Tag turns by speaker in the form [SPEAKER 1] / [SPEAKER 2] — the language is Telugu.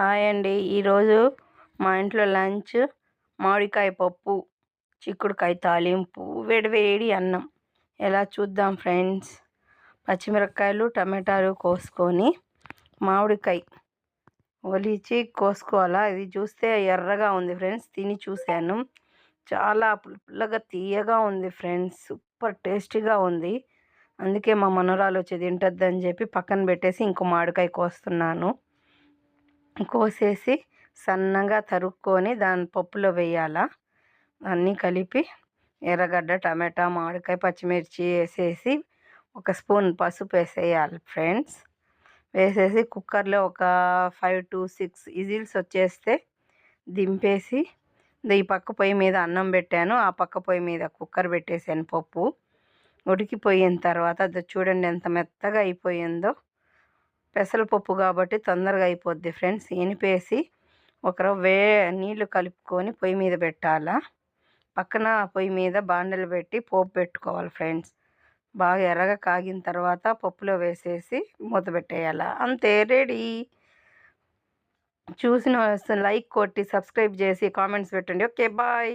[SPEAKER 1] హాయ్ అండి. ఈరోజు మా ఇంట్లో లంచ్ మామిడికాయ పప్పు, చిక్కుడుకాయ తాలింపు, వేడివేడి అన్నం. ఎలా చూద్దాం ఫ్రెండ్స్. పచ్చిమిరపకాయలు, టమాటాలు కోసుకొని మామిడికాయ ఒలిచి కోసుకోవాలా. ఇది చూస్తే ఎర్రగా ఉంది ఫ్రెండ్స్. తిని చూశాను. చాలా పుల్లగా తీయగా ఉంది ఫ్రెండ్స్. సూపర్ టేస్టీగా ఉంది. అందుకే మా మనవరాలు వచ్చి తింటద్దని చెప్పి పక్కన పెట్టేసి ఇంకో మామిడికాయ కోస్తున్నాను. కోసేసి సన్నగా తరుక్కొని దాని పప్పులో వేయాల. అన్నీ కలిపి ఎర్రగడ్డ, టమాటా, మామిడికాయ, పచ్చిమిర్చి వేసేసి ఒక స్పూన్ పసుపు వేసేయాలి ఫ్రెండ్స్. వేసేసి కుక్కర్లో ఒక 5 to 6 విజిల్స్ వచ్చేస్తే దింపేసి ఈ పక్క పొయ్యి మీద అన్నం పెట్టాను, ఆ పక్క పొయ్యి మీద కుక్కర్ పెట్టేసాను. పప్పు ఉడికిపోయిన తర్వాత అది చూడండి ఎంత మెత్తగా అయిపోయిందో. పెసరపప్పు కాబట్టి తొందరగా అయిపోద్ది ఫ్రెండ్స్. ఎనిపేసి నీళ్లు కలుపుకొని పొయ్యి మీద పెట్టాలా. పక్కన పొయ్యి మీద బాండలు పెట్టి పోపు పెట్టుకోవాలి ఫ్రెండ్స్. బాగా ఎర్రగా కాగిన తర్వాత పప్పులో వేసేసి మూత పెట్టేయాల. అంతే, రెడీ. చూసిన లైక్ కొట్టి సబ్స్క్రైబ్ చేసి కామెంట్స్ పెట్టండి. Okay, bye.